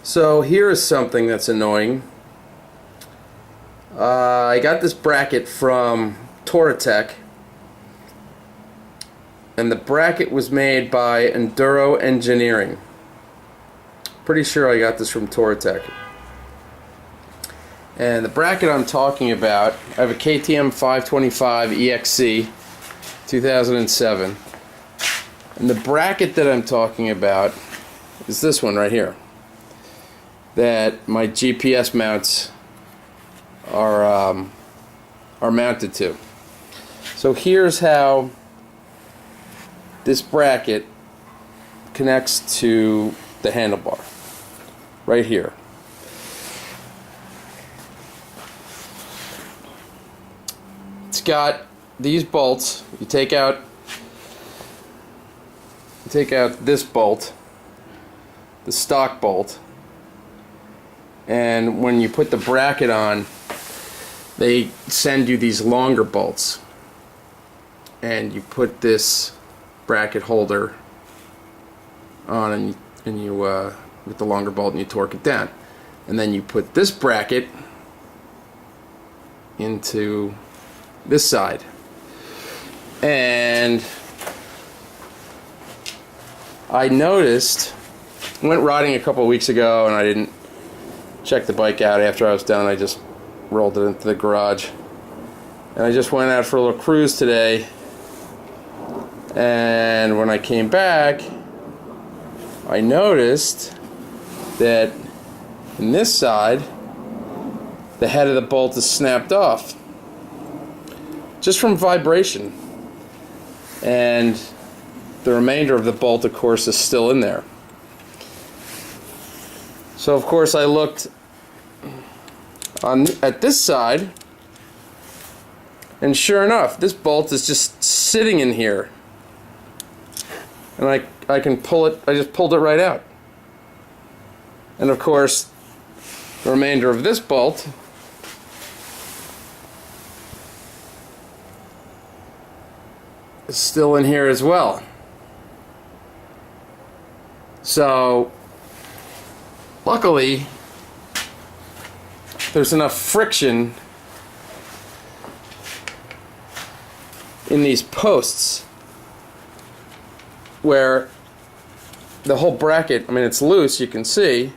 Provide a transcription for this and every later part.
So here's something that's annoying. I got this bracket from Touratech, and the bracket was made by Enduro Engineering. Pretty sure I got this from Touratech. And the bracket I'm talking about, I have a KTM 525 EXC 2007. And the bracket that I'm talking about is this one right here, that my GPS mounts are mounted to. So here's how this bracket connects to the handlebar right here. It's got these bolts. You take out this bolt, the stock bolt, and when you put the bracket on, they send you these longer bolts, and you put this bracket holder on, and you with the longer bolt, and you torque it down, and then you put this bracket into this side. And I noticed, went riding a couple of weeks ago, and I didn't check the bike out after I was done. I just rolled it into the garage, and I just went out for a little cruise today, and when I came back I noticed that in this side the head of the bolt is snapped off just from vibration, and the remainder of the bolt, of course, is still in there. So of course I looked at this side, and sure enough, this bolt is just sitting in here, and I can pull it. I just pulled it right out, and of course the remainder of this bolt is still in here as well. So luckily there's enough friction in these posts where the whole bracket, I mean, it's loose, you can see,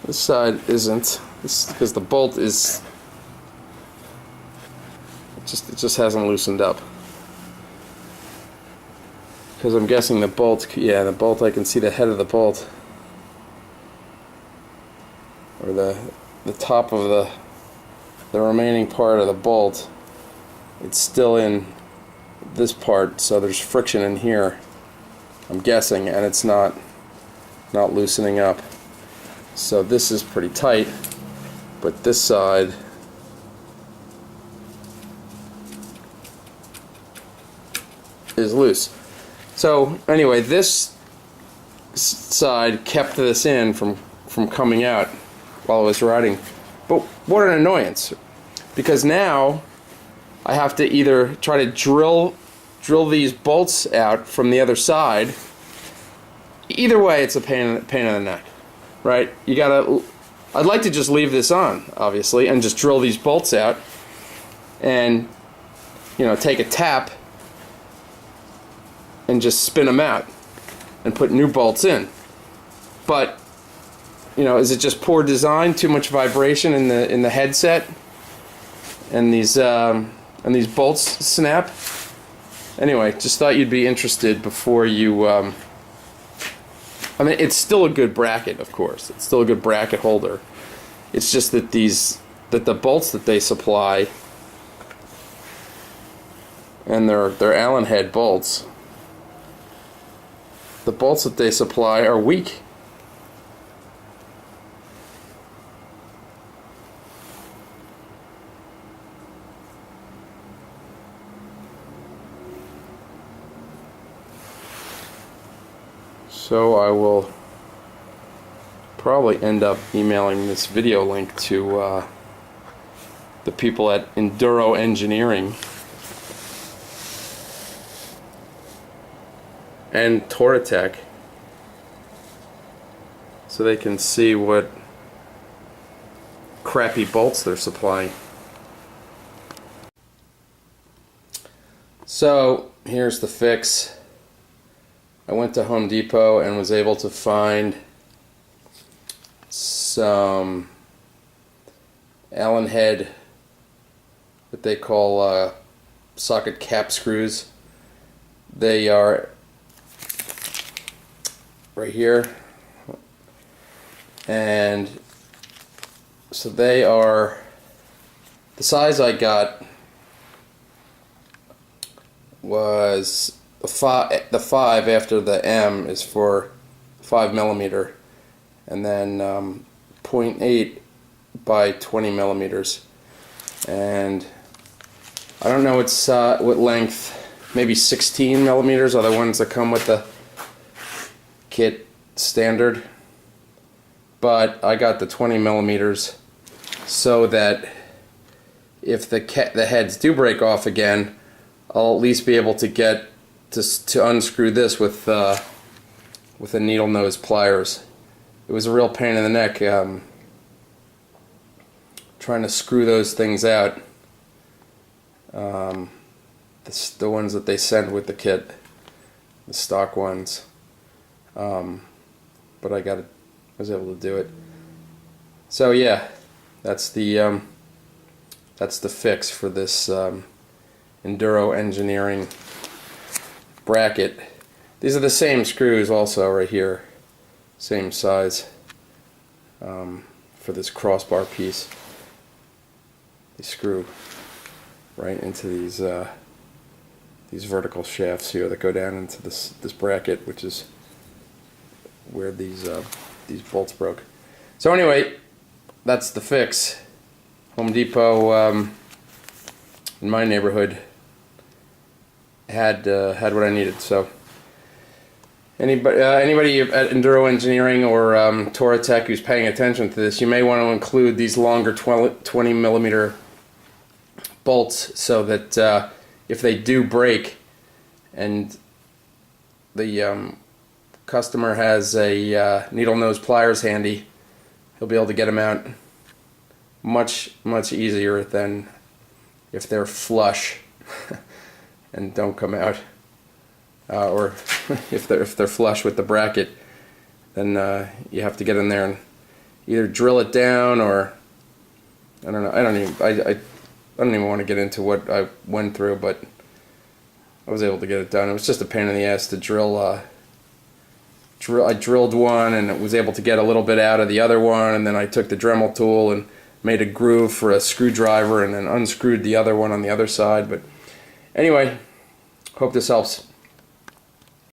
this side isn't, because the bolt is it just hasn't loosened up. Because I'm guessing the bolt, yeah, the bolt, I can see the head of the bolt, or the top of the remaining part of the bolt. It's still in this part, so there's friction in here, I'm guessing, and it's not loosening up. So this is pretty tight, but this side is loose. So anyway, this side kept this in from coming out while I was riding. But what an annoyance, because now I have to either try to drill these bolts out from the other side. Either way, it's a pain in the neck, right? You gotta, I'd like to just leave this on, obviously, and just drill these bolts out, and take a tap and just spin them out and put new bolts in. But is it just poor design, too much vibration in the headset, and these bolts snap? Anyway, just thought you'd be interested before you I mean, it's still a good bracket, of course. It's still a good bracket holder. It's just that the bolts that they supply, and they're Allen head bolts, the bolts that they supply are weak. So I will probably end up emailing this video link to the people at Enduro Engineering and Touratech, so they can see what crappy bolts they're supplying. So here's the fix. I went to Home Depot and was able to find some Allen head, what they call socket cap screws. They are right here, and so they are the size I got was the 5 after the M is for 5mm, and then 0.8 by 20 millimeters, and I don't know what length, maybe 16 millimeters are the ones that come with the kit standard, but I got the 20 millimeters so that if the heads do break off again, I'll at least be able to get to unscrew this with a needle nose pliers. It was a real pain in the neck trying to screw those things out. The ones that they send with the kit, the stock ones. But I was able to do it. So yeah, that's the fix for this Enduro Engineering bracket. These are the same screws also right here, same size, for this crossbar piece. They screw right into these vertical shafts here that go down into this bracket, which is where these bolts broke. So anyway, that's the fix. Home Depot in my neighborhood had what I needed. So anybody at Enduro Engineering or Touratech who's paying attention to this, you may want to include these longer 20 millimeter bolts, so that if they do break and the customer has a needle nose pliers handy, he'll be able to get them out much easier than if they're flush and don't come out, or if they're flush with the bracket, then you have to get in there and either drill it down, or I don't know. I don't even want to get into what I went through, but I was able to get it done. It was just a pain in the ass to drill. I drilled one and was able to get a little bit out of the other one, and then I took the Dremel tool and made a groove for a screwdriver and then unscrewed the other one on the other side. But anyway, hope this helps.